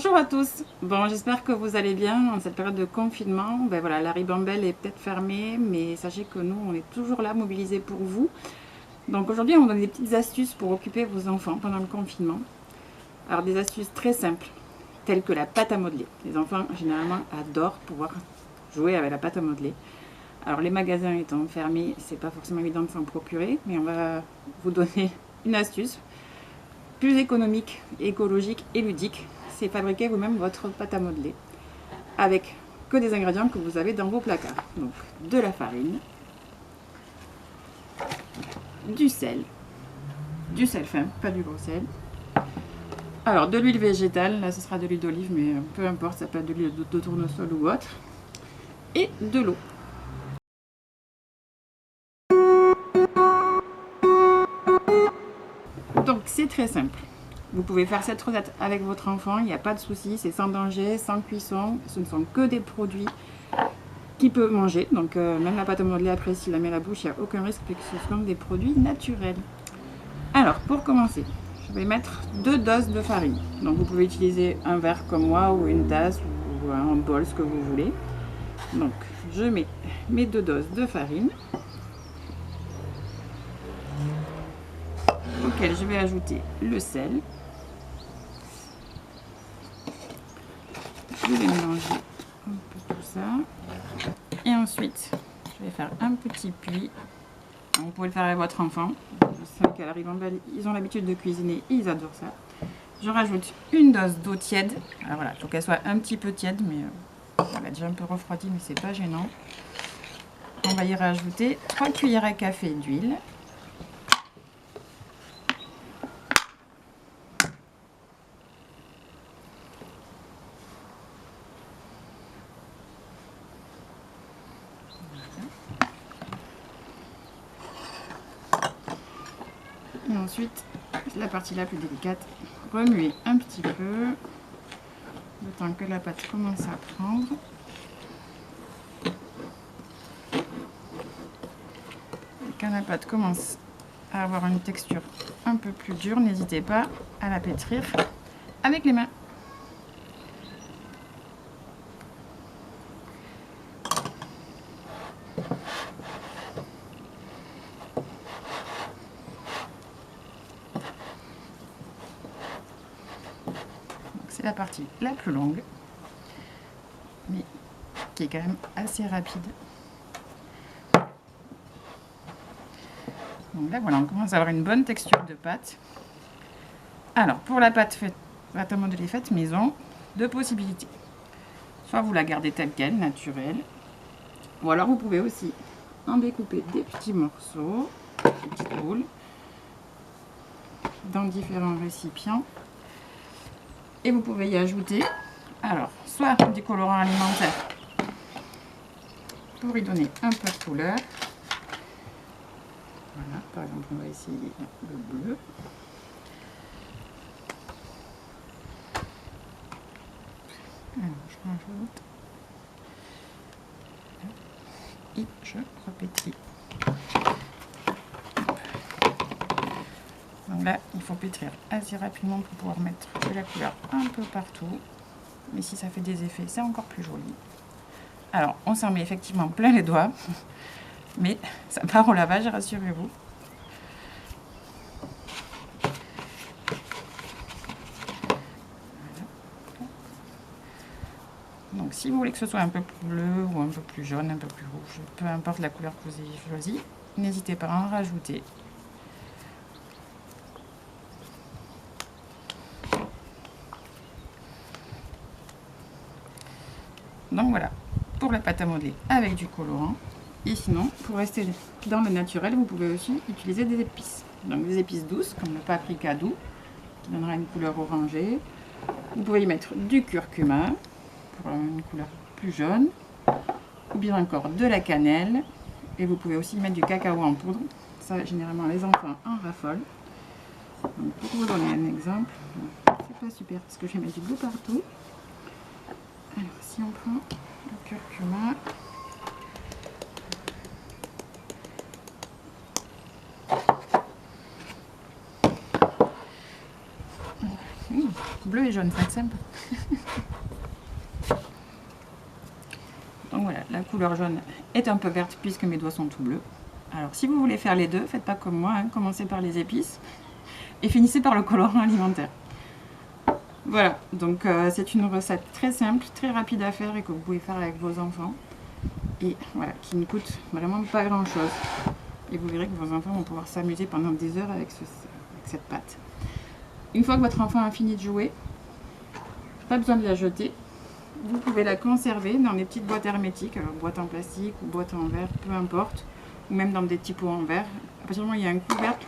Bonjour à tous. Bon, j'espère que vous allez bien en cette période de confinement. Ben voilà, la ribambelle est peut-être fermée, mais sachez que nous, on est toujours là, mobilisés pour vous. Donc aujourd'hui, on vous donne des petites astuces pour occuper vos enfants pendant le confinement. Alors des astuces très simples, telles que la pâte à modeler. Les enfants, généralement, adorent pouvoir jouer avec la pâte à modeler. Alors les magasins étant fermés, c'est pas forcément évident de s'en procurer, mais on va vous donner une astuce plus économique, écologique et ludique. C'est fabriquer vous-même votre pâte à modeler avec que des ingrédients que vous avez dans vos placards. Donc de la farine, du sel fin, pas du gros sel. Alors de l'huile végétale, là ce sera de l'huile d'olive, mais peu importe, ça peut être de l'huile de tournesol ou autre. Et de l'eau. Donc c'est très simple. Vous pouvez faire cette recette avec votre enfant, il n'y a pas de souci, c'est sans danger, sans cuisson. Ce ne sont que des produits qu'il peut manger. Donc même la pâte à modeler après, s'il la met à la bouche, il n'y a aucun risque puisque ce sont des produits naturels. Alors pour commencer, je vais mettre 2 doses de farine. Donc vous pouvez utiliser un verre comme moi ou une tasse ou un bol, ce que vous voulez. Donc je mets mes 2 doses de farine, auquel je vais ajouter le sel. Je vais mélanger un peu tout ça. Et ensuite, je vais faire un petit puits. Vous pouvez le faire avec votre enfant. Je sais qu'à la ribambelle, ils ont l'habitude de cuisiner et ils adorent ça. Je rajoute une dose d'eau tiède. Alors voilà, il faut qu'elle soit un petit peu tiède, mais elle a déjà un peu refroidi, mais c'est pas gênant. On va y rajouter 3 cuillères à café d'huile. Et ensuite, la partie la plus délicate, remuer un petit peu, le temps que la pâte commence à prendre. Et quand la pâte commence à avoir une texture un peu plus dure, n'hésitez pas à la pétrir avec les mains. C'est la partie la plus longue, mais qui est quand même assez rapide. Donc là voilà, on commence à avoir une bonne texture de pâte. Alors pour la pâte à modeler faite maison, 2 possibilités. Soit vous la gardez telle quelle, naturelle, ou alors vous pouvez aussi en découper des petits morceaux, des petites boules, dans différents récipients. Et vous pouvez y ajouter, alors, soit du colorant alimentaire pour y donner un peu de couleur. Voilà, par exemple, on va essayer le bleu. Alors, je rajoute. Et je repétris. Donc là, il faut pétrir assez rapidement pour pouvoir mettre de la couleur un peu partout. Mais si ça fait des effets, c'est encore plus joli. Alors, on s'en met effectivement plein les doigts. Mais ça part au lavage, rassurez-vous. Donc si vous voulez que ce soit un peu plus bleu ou un peu plus jaune, un peu plus rouge, peu importe la couleur que vous ayez choisie, n'hésitez pas à en rajouter. Donc voilà, pour la pâte à modeler avec du colorant. Et sinon, pour rester dans le naturel, vous pouvez aussi utiliser des épices. Donc des épices douces, comme le paprika doux, qui donnera une couleur orangée. Vous pouvez y mettre du curcuma, pour une couleur plus jaune. Ou bien encore de la cannelle. Et vous pouvez aussi y mettre du cacao en poudre. Ça, généralement, les enfants en raffolent. Donc, pour vous donner un exemple, c'est pas super parce que je vais mettre du bleu partout. Alors, si on prend le curcuma, Bleu et jaune, c'est simple. Donc voilà, la couleur jaune est un peu verte puisque mes doigts sont tout bleus. Alors si vous voulez faire les deux, faites pas comme moi, hein, commencez par les épices et finissez par le colorant alimentaire. Voilà, donc c'est une recette très simple, très rapide à faire et que vous pouvez faire avec vos enfants. Et voilà, qui ne coûte vraiment pas grand chose. Et vous verrez que vos enfants vont pouvoir s'amuser pendant des heures avec cette pâte. Une fois que votre enfant a fini de jouer, pas besoin de la jeter. Vous pouvez la conserver dans des petites boîtes hermétiques, alors boîte en plastique ou boîte en verre, peu importe, ou même dans des petits pots en verre. À partir du moment où il y a un couvercle,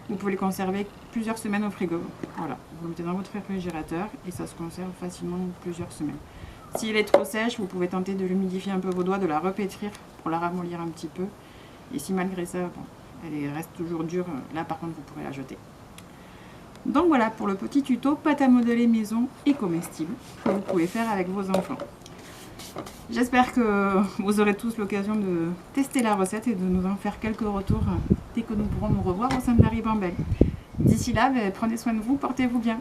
vous pouvez les conserver plusieurs semaines au frigo. Voilà, vous le mettez dans votre réfrigérateur et ça se conserve facilement plusieurs semaines. Si elle est trop sèche, vous pouvez tenter de l'humidifier un peu vos doigts, de la repétrir pour la ramollir un petit peu. Et si malgré ça, bon, elle reste toujours dure, là par contre vous pourrez la jeter. Donc voilà pour le petit tuto pâte à modeler maison et comestible que vous pouvez faire avec vos enfants. J'espère que vous aurez tous l'occasion de tester la recette et de nous en faire quelques retours dès que nous pourrons nous revoir au sein de la Ribambelle. D'ici là, prenez soin de vous, portez-vous bien.